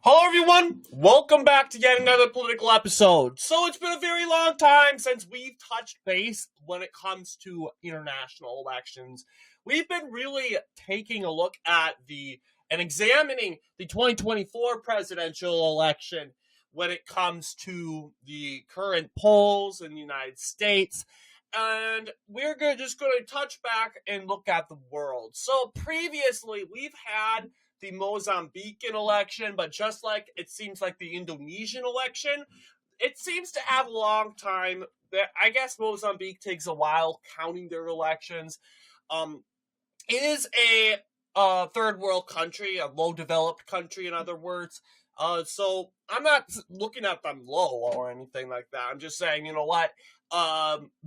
Hello, everyone. Welcome back to yet another political episode. So it's been a very long time since we've touched base when it comes to international elections. We've been really taking a look at and examining the 2024 presidential election when it comes to the current polls in the United States. And we're just going to touch back and look at the world. So previously, we've had the Mozambican election, but just like it seems like the Indonesian election, it seems to have a long time. I guess Mozambique takes a while counting their elections. It is a third world country, a low developed country, in other words. So I'm not looking at them low or anything like that. I'm just saying, you know what?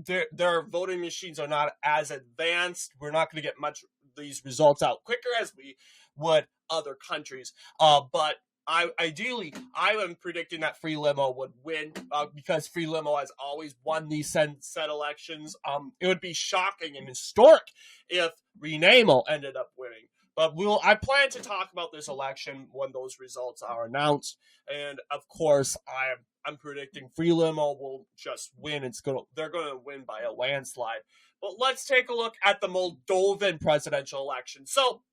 Their voting machines are not as advanced. We're not going to get much these results out quicker as we would other countries. But ideally, I am predicting that Frelimo would win because Frelimo has always won these said elections. It would be shocking and historic if Renamo ended up winning. But I plan to talk about this election when those results are announced. And of course, I'm predicting Frelimo will just win. They're gonna win by a landslide. But let's take a look at the Moldovan presidential election. So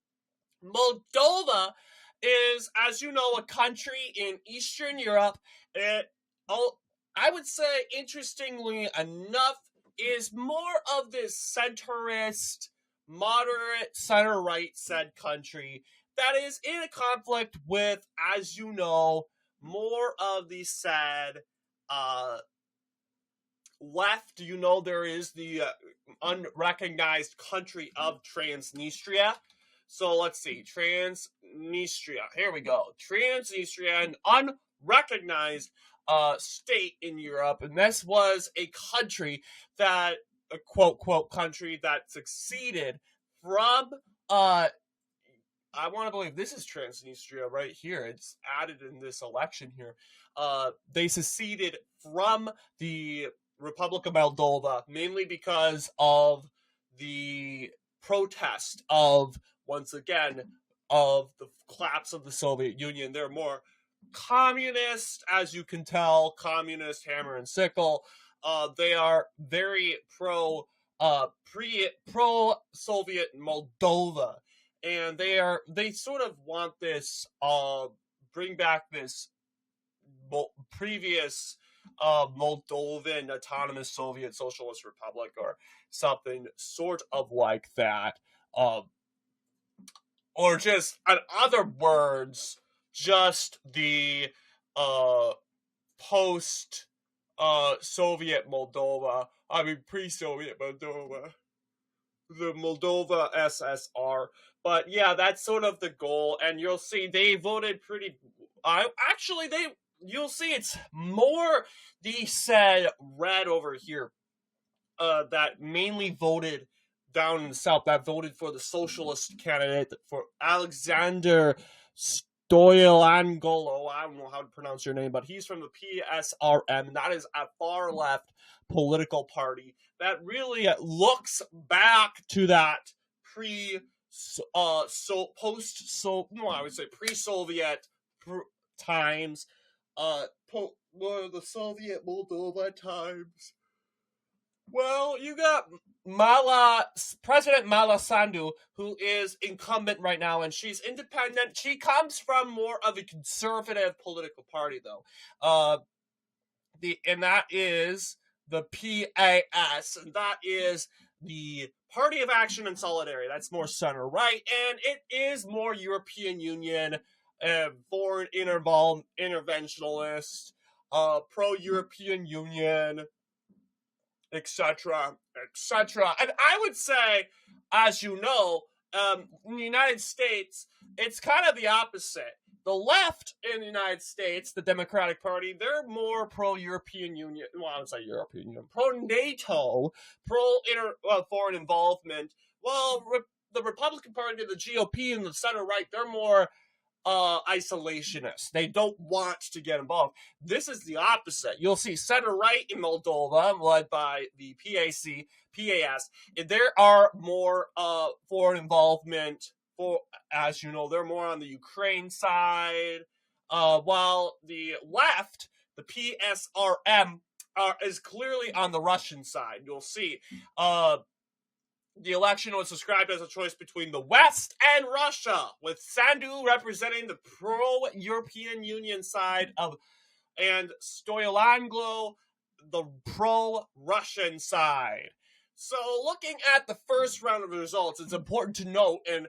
Moldova is, as you know, a country in Eastern Europe. I would say, interestingly enough, is more of this centrist, moderate, center-right said country that is in a conflict with, as you know, more of the said left. You know, there is the unrecognized country of Transnistria. So let's see, Transnistria. Here we go. Transnistria, an unrecognized state in Europe, and this was a country that, a quote country that succeeded from I want to believe this is Transnistria right here. It's added in this election here. They seceded from the Republic of Moldova mainly because of the protest of, once again, of the collapse of the Soviet Union. They're more communist, as you can tell, communist hammer and sickle. They are very pro-Soviet Moldova, and they sort of want this bring back this previous Moldovan autonomous Soviet Socialist Republic or something sort of like that. Or just, in other words, just the post Soviet Moldova, pre-Soviet Moldova, the Moldova SSR. But yeah, that's sort of the goal, and you'll see they voted pretty. You'll see it's more the said red over here that mainly voted down in the south, that voted for the socialist candidate, for Alexander Stoilangolo. I don't know how to pronounce your name, but he's from the PSRM, and that is a far left political party that really looks back to that pre-Soviet times, the Soviet Moldova times. Well, you got President Mala Sandu, who is incumbent right now, and she's independent. She comes from more of a conservative political party, though. And that is the PAS, and that is the Party of Action and Solidarity. That's more center-right, and it is more European Union, foreign interventionalist, pro-European Union, etc., etc. And I would say, as you know, in the United States, it's kind of the opposite. The left in the United States, the Democratic Party, they're more pro-European Union. Well, I would say European Union, pro-NATO, pro-foreign involvement. Well, the Republican Party, the GOP, and the center-right, they're more isolationist. They don't want to get involved. This is the opposite. You'll see center-right in Moldova, led by the PAS. There are more foreign involvement. As you know, they're more on the Ukraine side. while the left, the PSRM, is clearly on the Russian side. You'll see. The election was described as a choice between the West and Russia, with Sandu representing the pro-European Union side and Stoyanoglu the pro-Russian side. So looking at the first round of results, it's important to note and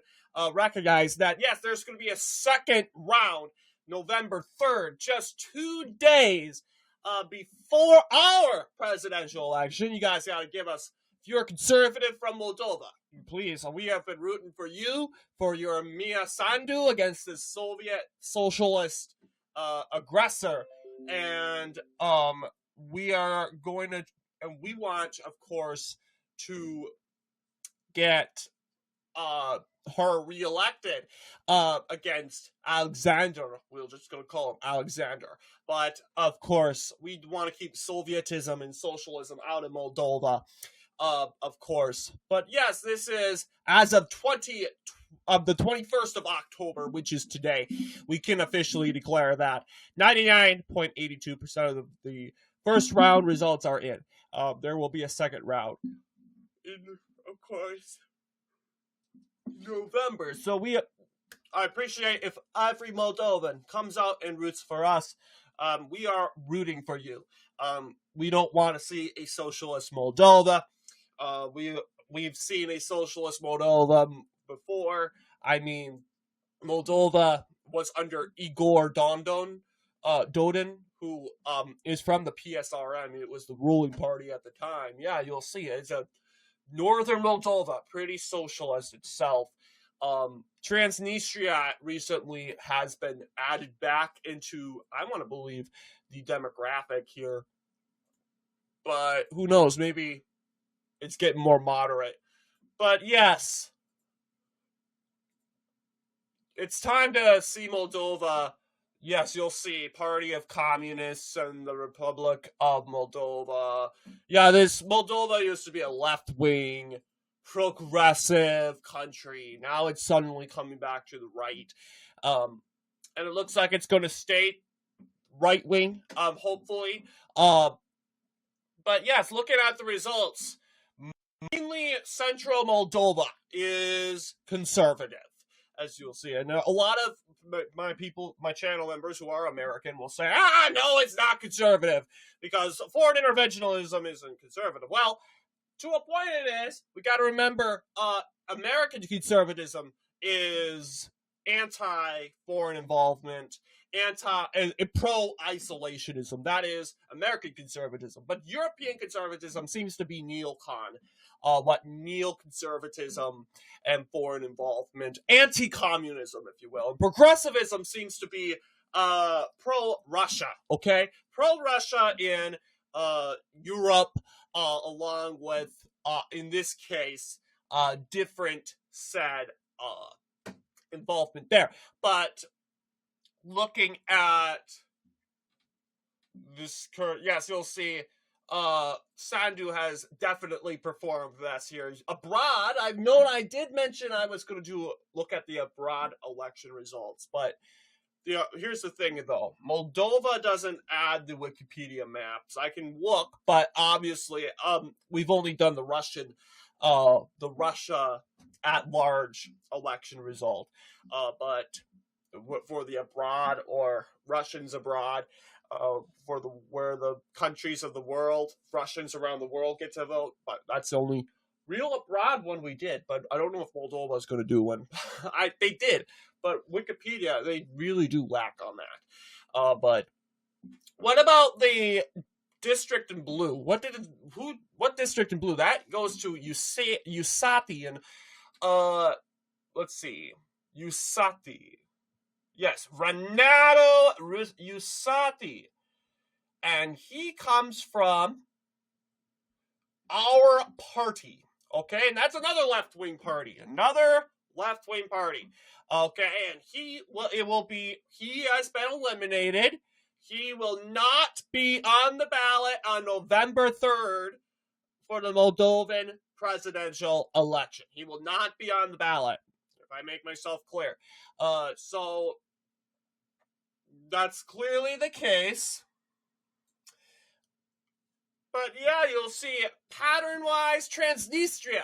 recognize that, yes, there's going to be a second round, November 3rd, just 2 days before our presidential election. You guys got to give us, if you're a conservative from Moldova, please, we have been rooting for you, for your Mia Sandu against this Soviet socialist aggressor. And we are going to, and we want, of course, to get her reelected against Alexander. We're just going to call him Alexander. But, of course, we want to keep Sovietism and socialism out of Moldova. Of course. But yes, this is as of the 21st of October, which is today. We can officially declare that 99.82% of the first round results are in. There will be a second round in, of course, November. So I appreciate if every Moldovan comes out and roots for us. We are rooting for you. We don't want to see a socialist Moldova. We've seen a socialist Moldova before. I mean, Moldova was under Igor Dodon, who is from the PSRM. It was the ruling party at the time. Yeah, you'll see it. It's a northern Moldova, pretty socialist itself. Transnistria recently has been added back into, I want to believe, the demographic here. But who knows, maybe it's getting more moderate. But yes, it's time to see Moldova. Yes, you'll see Party of Communists and the Republic of Moldova. Yeah, Moldova used to be a left-wing, progressive country. Now it's suddenly coming back to the right. And it looks like it's going to stay right-wing, hopefully. But yes, looking at the results, mainly central Moldova is conservative, as you'll see. And a lot of my channel members who are American will say, no, it's not conservative because foreign interventionism isn't conservative. Well, to a point it is. We got to remember, American conservatism is anti-foreign involvement, pro-isolationism. That is American conservatism. But European conservatism seems to be neocon. Neoconservatism and foreign involvement, anti-communism, if you will. And progressivism seems to be pro-Russia, okay? Pro-Russia in Europe, along with, in this case, different said involvement there. But looking at this current, yes, you'll see Sandu has definitely performed this year. Abroad, I did mention I was going to look at the abroad election results, but here's the thing, though. Moldova doesn't add the Wikipedia maps. I can look, but obviously, we've only done the Russia at-large election result. But for the abroad or Russians abroad, where the countries of the world, Russians around the world get to vote, but that's the only real abroad one we did. But I don't know if Moldova is going to do one. They did, but Wikipedia, they really do lack on that. But what about the district in blue? What district in blue? That goes to Usati and let's see, Usati. Yes, Renato Usati. And he comes from our party. Okay, and that's another left-wing party. Okay, and he has been eliminated. He will not be on the ballot on November 3rd for the Moldovan presidential election. He will not be on the ballot, if I make myself clear. So that's clearly the case. But yeah, you'll see pattern-wise, Transnistria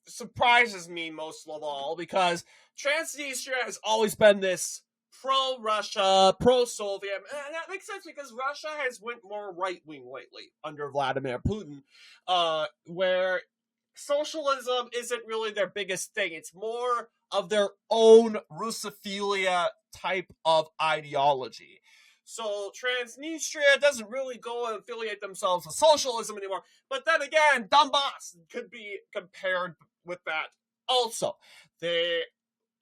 surprises me most of all, because Transnistria has always been this pro-Russia, pro-Soviet, and that makes sense because Russia has went more right-wing lately under Vladimir Putin, where socialism isn't really their biggest thing. It's more of their own Russophilia type of ideology. So Transnistria doesn't really go and affiliate themselves with socialism anymore. But then again, Donbass could be compared with that also. They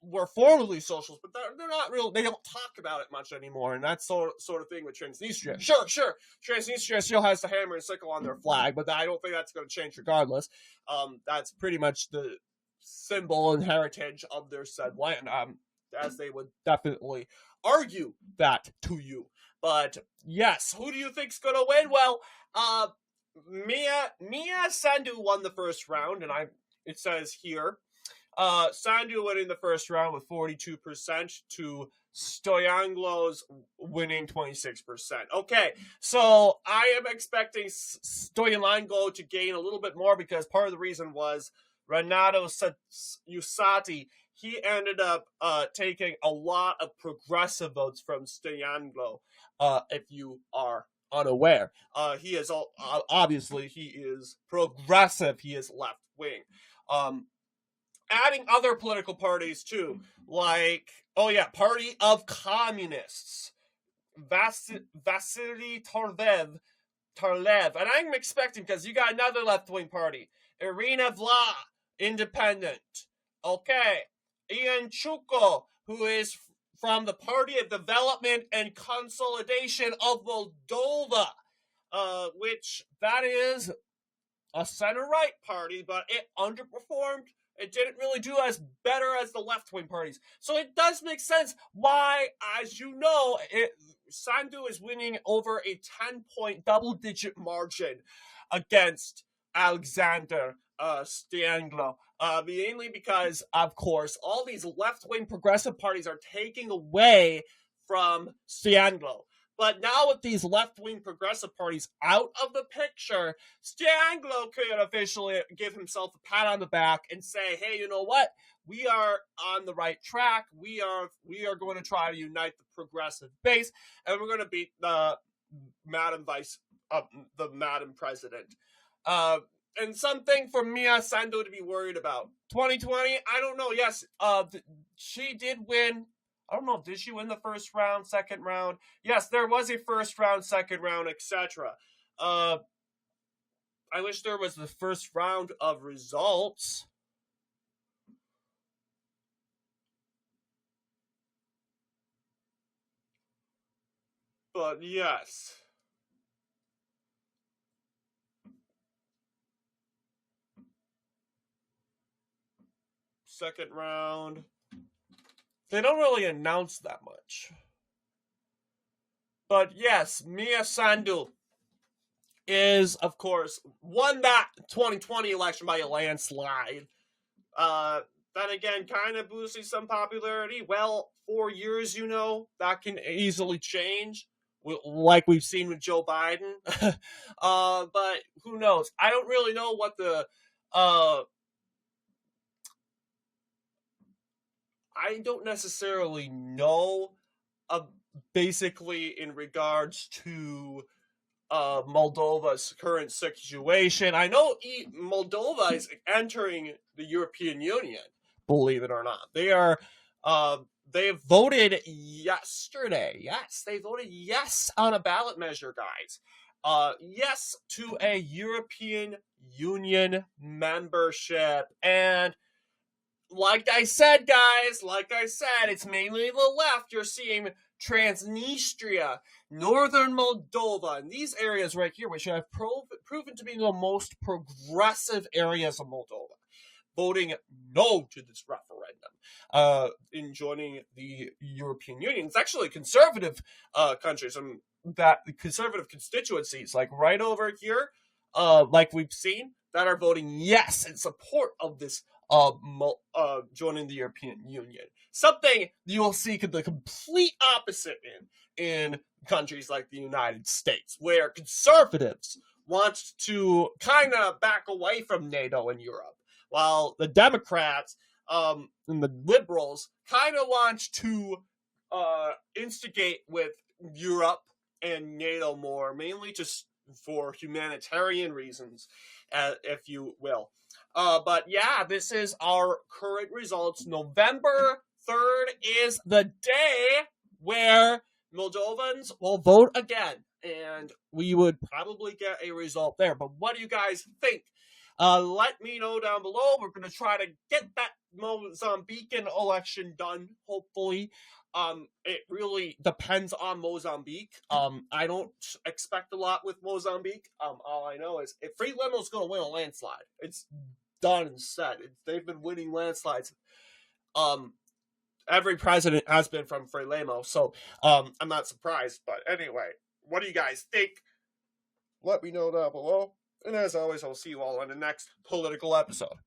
were formerly socialist, but they're not real. They don't talk about it much anymore, and that's sort of thing with Transnistria. Sure, Transnistria still has the hammer and sickle on their flag, but I don't think that's going to change regardless. That's pretty much the symbol and heritage of their said land, as they would definitely argue that to you. But yes, who do you think's going to win? Well, Mia Sandu won the first round, and it says here, Sandu winning the first round with 42% to Stoyanglow's winning 26%. Okay, so I am expecting Stoyanglov to gain a little bit more, because part of the reason was Renato Usati. He ended up taking a lot of progressive votes from Stoyanglov, if you are unaware. He is obviously he is progressive. He is left wing. Adding other political parties too, like Party of Communists, Vasily Tarlev, and I'm expecting, because you got another left wing party, Irina Vla, independent. Okay, Ian Chuko, who is from the Party of Development and Consolidation of Moldova, which that is a center-right party, but it underperformed. It didn't really do as better as the left-wing parties. So it does make sense why, as you know, Sandu is winning over a 10-point double-digit margin against Alexander Stoyanglov. Mainly because, of course, all these left-wing progressive parties are taking away from Stoyanglov. But now with these left-wing progressive parties out of the picture, Stoyanglov could officially give himself a pat on the back and say, hey, you know what? We are on the right track. We are going to try to unite the progressive base, and we're going to beat the Madam President. And something for Mia Sandu to be worried about. 2020, I don't know. Yes, she did win. I don't know, did she win the first round, second round? Yes, there was a first round, second round, etc. I wish there was the first round of results. But yes. Second round. They don't really announce that much. But yes, Mia Sandu is, of course, won that 2020 election by a landslide. Then again, kind of boosting some popularity. Well, 4 years, that can easily change, like we've seen with Joe Biden. But who knows? I don't really know what the... I don't necessarily know, basically, in regards to Moldova's current situation. I know Moldova is entering the European Union, believe it or not. They voted yesterday. Yes, they voted yes on a ballot measure, guys. Yes to a European Union membership. And like I said, guys, it's mainly the left. You're seeing Transnistria, northern Moldova, and these areas right here, which have proven to be the most progressive areas of Moldova, voting no to this referendum in joining the European Union. It's actually conservative countries, and that conservative constituencies, like right over here, like we've seen, that are voting yes in support of this joining the European Union. Something you will see the complete opposite in countries like the United States, where conservatives want to kind of back away from NATO and Europe, while the Democrats and the liberals kind of want to instigate with Europe and NATO more, mainly just for humanitarian reasons, if you will. But yeah, this is our current results. November 3rd is the day where Moldovans will vote again, and we would probably get a result there. But what do you guys think? Let me know down below. We're going to try to get that Mozambican election done, hopefully. It really depends on Mozambique. I don't expect a lot with Mozambique. All I know is if Frelimo's going to win a landslide, it's done and said. They've been winning landslides. Every president has been from Frelimo, so I'm not surprised. But anyway, what do you guys think? Let me know down below. And as always, I'll see you all in the next political episode.